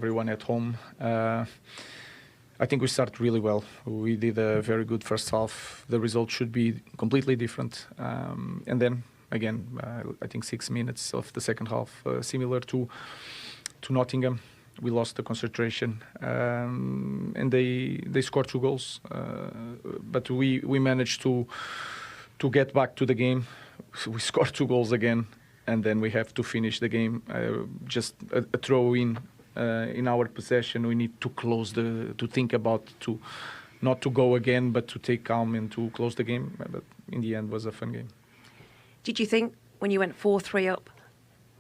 everyone at home. I think we started really well. We did a very good first half. The result should be completely different. And then, again, I think 6 minutes of the second half, similar to Nottingham. We lost the concentration, and they scored 2 goals. But we managed to get back to the game. We scored 2 goals again, and then we have to finish the game. Just a throw in our possession. We need to close to think about not to go again, but to take calm and to close the game. But in the end, it was a fun game. Did you think when you went 4-3 up,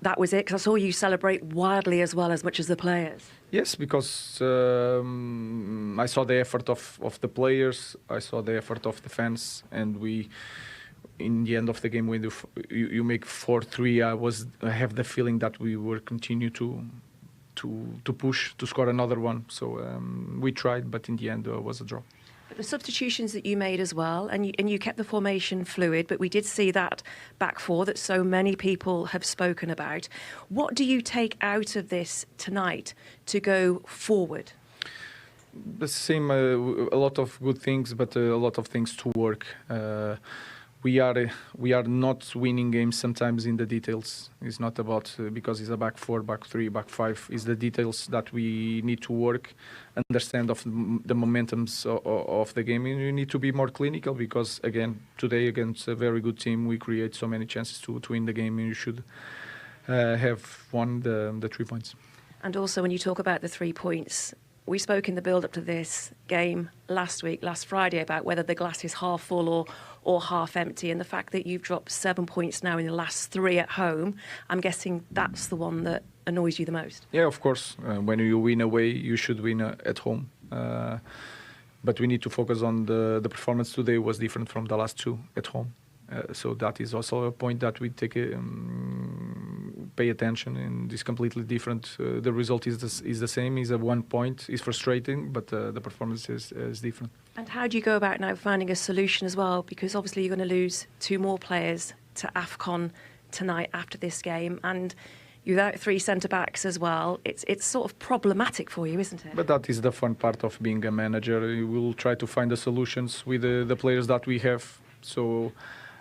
that was it? Because I saw you celebrate wildly as well, as much as the players. Yes, because I saw the effort of the players, I saw the effort of the fans, and in the end of the game, when you make 4-3, I have the feeling that we will continue to push to score another one. So we tried, but in the end, it was a draw. But the substitutions that you made as well, and you kept the formation fluid, but we did see that back four that so many people have spoken about. What do you take out of this tonight to go forward? The same, a lot of good things, but a lot of things to work. We are not winning games sometimes in the details. It's not about because it's a back four, back three, back five. It's the details that we need to work, understand of the momentums of the game. And you need to be more clinical because, again, today against a very good team, we create so many chances to win the game, and you should have won the 3 points. And also, when you talk about the 3 points, we spoke in the build-up to this game last Friday, about whether the glass is half full or half empty, and the fact that you've dropped 7 points now in the last 3 at home, I'm guessing that's the one that annoys you the most. Yeah, of course. When you win away, you should win at home. But we need to focus on the performance today was different from the last 2 at home. So that is also a point that we take pay attention, and it's completely different. The result is the same. Is a 1 point. It's frustrating, but the performance is different. And how do you go about now finding a solution as well? Because obviously you're going to lose 2 more players to AFCON tonight after this game, and without 3 centre-backs as well, it's sort of problematic for you, isn't it? But that is the fun part of being a manager. We will try to find the solutions with the players that we have. So.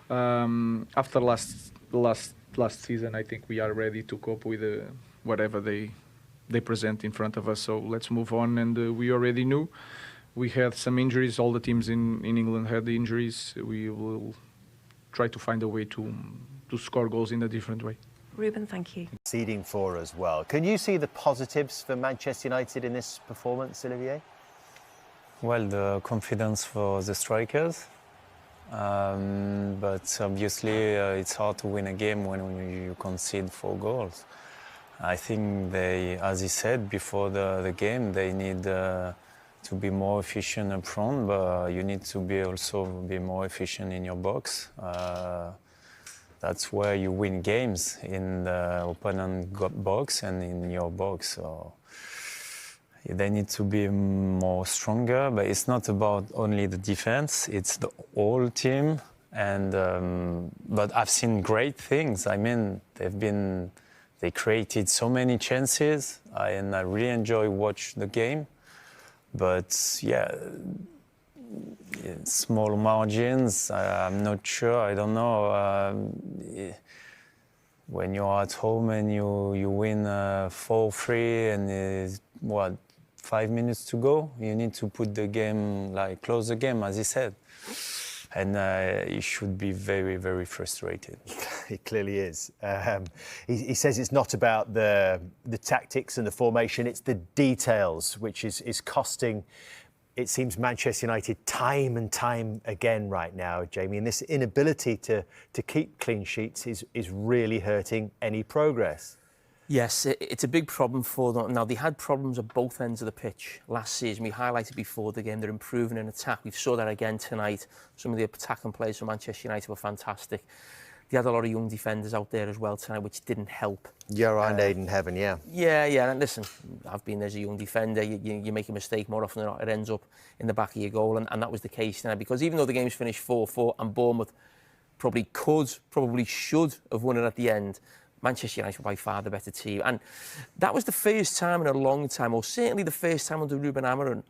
After last season, I think we are ready to cope with whatever they present in front of us. So let's move on. And we already knew we had some injuries. All the teams in England had the injuries. We will try to find a way to score goals in a different way. Ruben, thank you. Conceding 4 as well. Can you see the positives for Manchester United in this performance, Olivier? Well, the confidence for the strikers. But obviously it's hard to win a game when you concede 4 goals. I think they, as he said before the game, they need to be more efficient up front, but you need to be more efficient in your box. That's where you win games, in the opponent box and in your box. So they need to be more stronger, but it's not about only the defense, it's the whole team. And but I've seen great things. I mean, they created so many chances, and I really enjoy watch the game. But yeah, small margins, I'm not sure, I don't know. When you're at home and you win 4-3 and 5 minutes to go, you need to put the game, close the game, as he said. And he should be very, very frustrated. He clearly is. He says it's not about the tactics and the formation, it's the details, which is costing, it seems, Manchester United time and time again right now, Jamie. And this inability to keep clean sheets is really hurting any progress. Yes, it's a big problem for them. Now, they had problems at both ends of the pitch last season. We highlighted before the game, they're improving in attack. We saw that again tonight. Some of the attacking players from Manchester United were fantastic. They had a lot of young defenders out there as well tonight, which didn't help. You're and Aiden Heaven, yeah. Yeah, and listen, I've been there as a young defender. You make a mistake more often than not, it ends up in the back of your goal, and that was the case tonight. Because even though the game's finished 4-4 and Bournemouth probably should have won it at the end, Manchester United were by far the better team. And that was the first time in a long time, or certainly the first time under Ruben Amorim,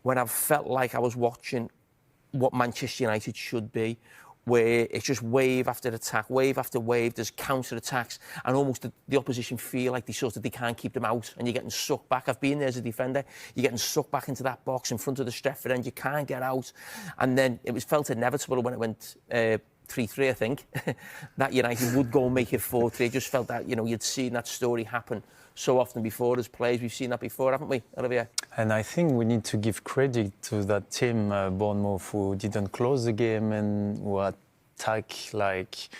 when I've felt like I was watching what Manchester United should be, where it's just wave after attack, wave after wave, there's counter-attacks, and almost the opposition feel like they can't keep them out, and you're getting sucked back. I've been there as a defender. You're getting sucked back into that box in front of the Stretford end. You can't get out. And then it was felt inevitable when it went 3-3, I think, that United would go and make it 4-3. It just felt that, you'd seen that story happen so often before as players. We've seen that before, haven't we, Olivier? And I think we need to give credit to that team, Bournemouth, who didn't close the game and who attack like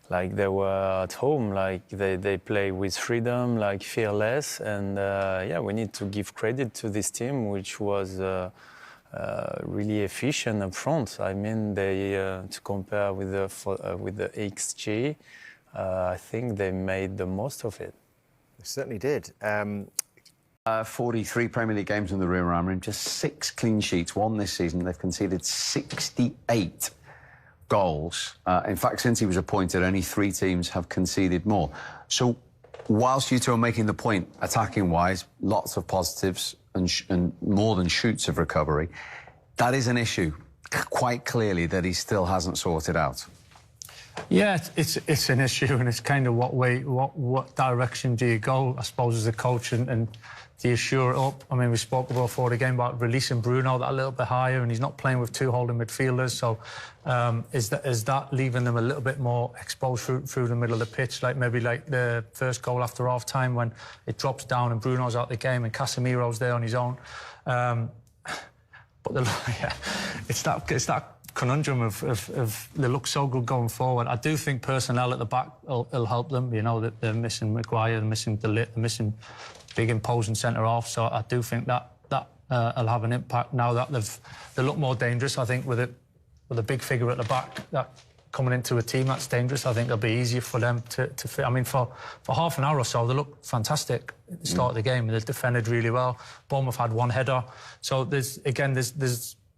they were at home, like they play with freedom, like fearless. And we need to give credit to this team, which was really efficient up front. I mean, they to compare with the XG, I think they made the most of it. They certainly did. 43 Premier League games in the Ruben Amorim, just 6 clean sheets, 1 this season. They've conceded 68 goals. In fact, since he was appointed, only 3 teams have conceded more. So, whilst you two are making the point, attacking-wise, lots of positives and more than shoots of recovery, that is an issue, quite clearly, that he still hasn't sorted out. Yeah, it's an issue, and it's kind of what direction do you go, I suppose, as a coach, and do you shore it up? I mean, we spoke before the game about releasing Bruno that a little bit higher, and he's not playing with 2 holding midfielders, so is that leaving them a little bit more exposed through the middle of the pitch, like the first goal after half-time when it drops down and Bruno's out the game and Casemiro's there on his own. But it's that conundrum of they look so good going forward. I do think personnel at the back will help them. That they're missing Maguire, they're missing De Ligt, they're missing big imposing centre half. So I do think that will have an impact now that they look more dangerous. I think with a big figure at the back that coming into a team that's dangerous, I think it'll be easier for them to fit. I mean, for half an hour or so, they looked fantastic at the start of the game. They defended really well. Bournemouth had 1 header. So there's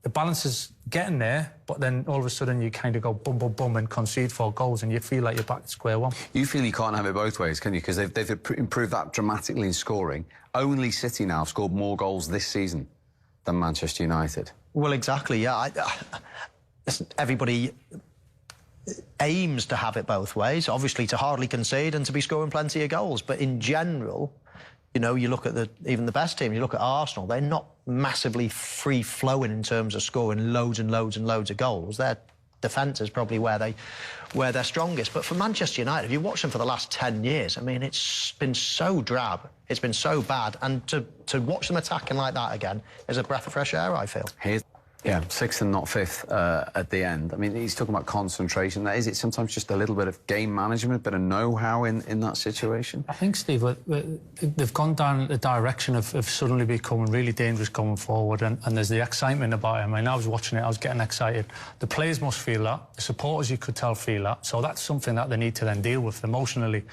the balance is getting there, but then all of a sudden you kind of go bum, bum, bum and concede 4 goals and you feel like you're back to square one. You feel you can't have it both ways, can you? Because they've improved that dramatically in scoring. Only City now have scored more goals this season than Manchester United. Well, exactly, yeah. Listen, everybody aims to have it both ways, obviously to hardly concede and to be scoring plenty of goals. But in general, you look at even the best team, you look at Arsenal, they're not massively free-flowing in terms of scoring loads and loads and loads of goals. Their defence is probably where they're strongest. But for Manchester United, if you watch them for the last 10 years, I mean, it's been so drab, it's been so bad, and to watch them attacking like that again is a breath of fresh air, I feel. Yeah, 6th and not 5th at the end. I mean, he's talking about concentration. Is it sometimes just a little bit of game management, a bit of know-how in that situation? I think, Steve, they've gone down the direction of suddenly becoming really dangerous going forward, and there's the excitement about it. I mean, I was watching it, I was getting excited. The players must feel that. The supporters, you could tell, feel that. So that's something that they need to then deal with emotionally.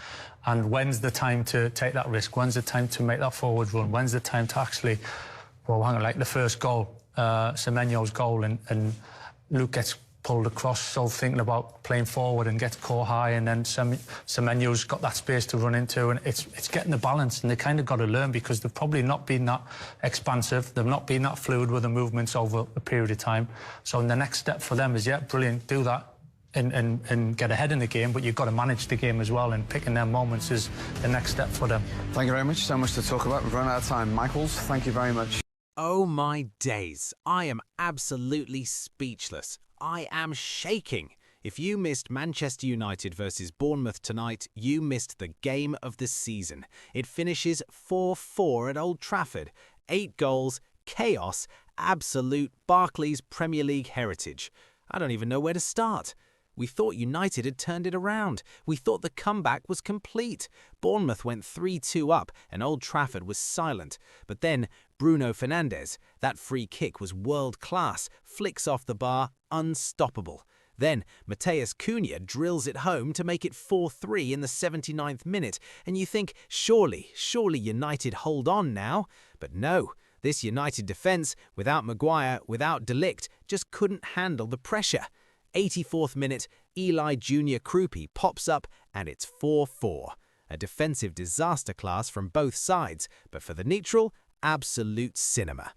And when's the time to take that risk? When's the time to make that forward run? When's the time to actually, like the first goal, Semenyo's goal, and Luke gets pulled across, so thinking about playing forward and gets caught high, and then Semenyo's got that space to run into, and it's getting the balance, and they kind of got to learn, because they've probably not been that expansive, they've not been that fluid with the movements over a period of time. So the next step for them is, brilliant, do that and get ahead in the game, but you've got to manage the game as well, and picking their moments is the next step for them. Thank you very much. So much to talk about. We've run out of time. Michaels, thank you very much. Oh my days, I am absolutely speechless. I am shaking. If you missed Manchester United versus Bournemouth tonight, you missed the game of the season. It finishes 4-4 at Old Trafford. 8 goals, chaos, absolute Barclays Premier League heritage. I don't even know where to start. We thought United had turned it around. We thought the comeback was complete. Bournemouth went 3-2 up and Old Trafford was silent. But then Bruno Fernandes, that free kick was world class, flicks off the bar, unstoppable. Then Matheus Cunha drills it home to make it 4-3 in the 79th minute. And you think, surely United hold on now. But no, this United defence, without Maguire, without De Ligt, just couldn't handle the pressure. 84th minute, Eli Junior Krupi pops up and it's 4-4. A defensive disaster class from both sides, but for the neutral, absolute cinema.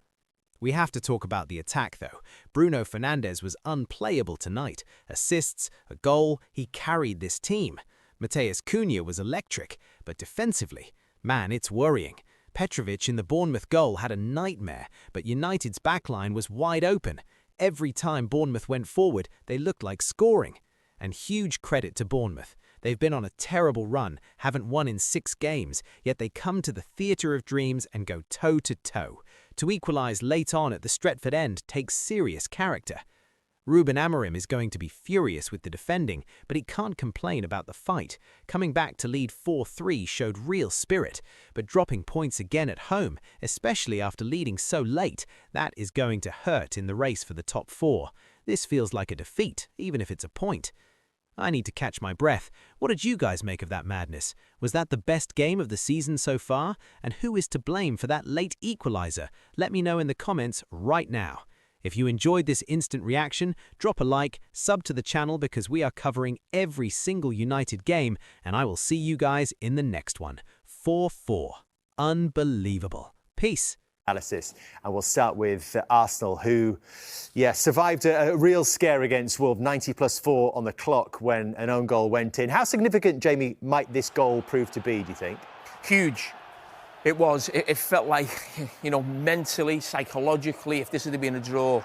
We have to talk about the attack though. Bruno Fernandes was unplayable tonight. Assists, a goal, he carried this team. Matheus Cunha was electric, but defensively, man, it's worrying. Petrovic in the Bournemouth goal had a nightmare, but United's backline was wide open. Every time Bournemouth went forward, they looked like scoring. And huge credit to Bournemouth. They've been on a terrible run, haven't won in 6 games, yet they come to the theatre of dreams and go toe-to-toe. To equalise late on at the Stretford end takes serious character. Ruben Amorim is going to be furious with the defending, but he can't complain about the fight. Coming back to lead 4-3 showed real spirit, but dropping points again at home, especially after leading so late, that is going to hurt in the race for the top 4. This feels like a defeat, even if it's a point. I need to catch my breath. What did you guys make of that madness? Was that the best game of the season so far? And who is to blame for that late equaliser? Let me know in the comments right now. If you enjoyed this instant reaction, drop a like, sub to the channel because we are covering every single United game, and I will see you guys in the next one. 4-4. Unbelievable. Peace. Analysis. And we'll start with Arsenal, who, survived a real scare against Wolves. 90+4 on the clock when an own goal went in. How significant, Jamie, might this goal prove to be, do you think? Huge. It was. It felt like, mentally, psychologically, if this had been a draw,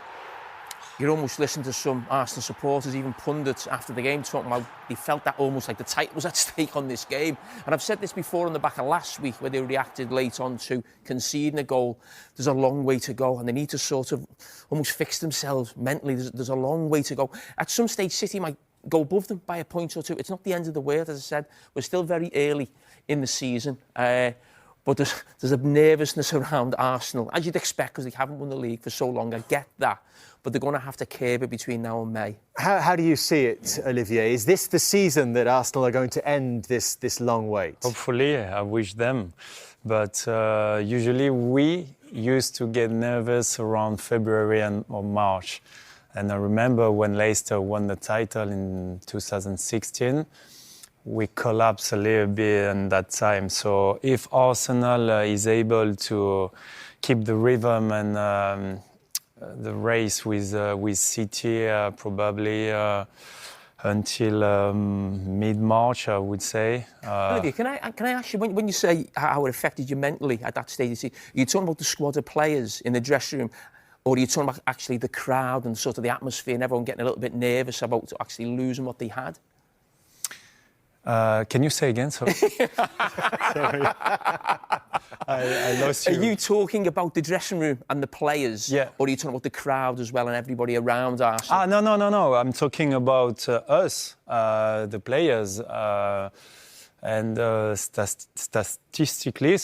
you'd almost listen to some Arsenal supporters, even pundits after the game, talking about they felt that almost like the title was at stake on this game. And I've said this before on the back of last week where they reacted late on to conceding a goal. There's a long way to go and they need to sort of almost fix themselves mentally. There's a long way to go. At some stage, City might go above them by a point or two. It's not the end of the world, as I said. We're still very early in the season. But there's a nervousness around Arsenal, as you'd expect, because they haven't won the league for so long. I get that. But they're going to have to curb it between now and May. How do you see it, Olivier? Is this the season that Arsenal are going to end this long wait? Hopefully, I wish them. But usually we used to get nervous around February or March. And I remember when Leicester won the title in 2016, we collapsed a little bit in that time. So if Arsenal is able to keep the rhythm and the race with City probably until mid-March, I would say. Olivier, can I ask you, when you say how it affected you mentally at that stage, are you talking about the squad of players in the dressing room, or are you talking about actually the crowd and sort of the atmosphere and everyone getting a little bit nervous about actually losing what they had? Can you say again? Sorry. Sorry. I lost you. Are you talking about the dressing room and the players? Yeah. Or are you talking about the crowd as well and everybody around Arsenal? No. I'm talking about us, the players. And statistically,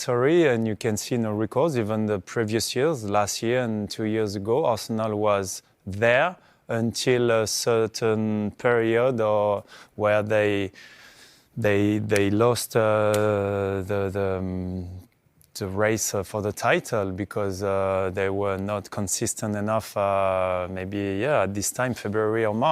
and you can see in the records, even the previous years, last year and 2 years ago, Arsenal was there until a certain period where they lost the race for the title because they were not consistent enough, maybe at this time, February or March.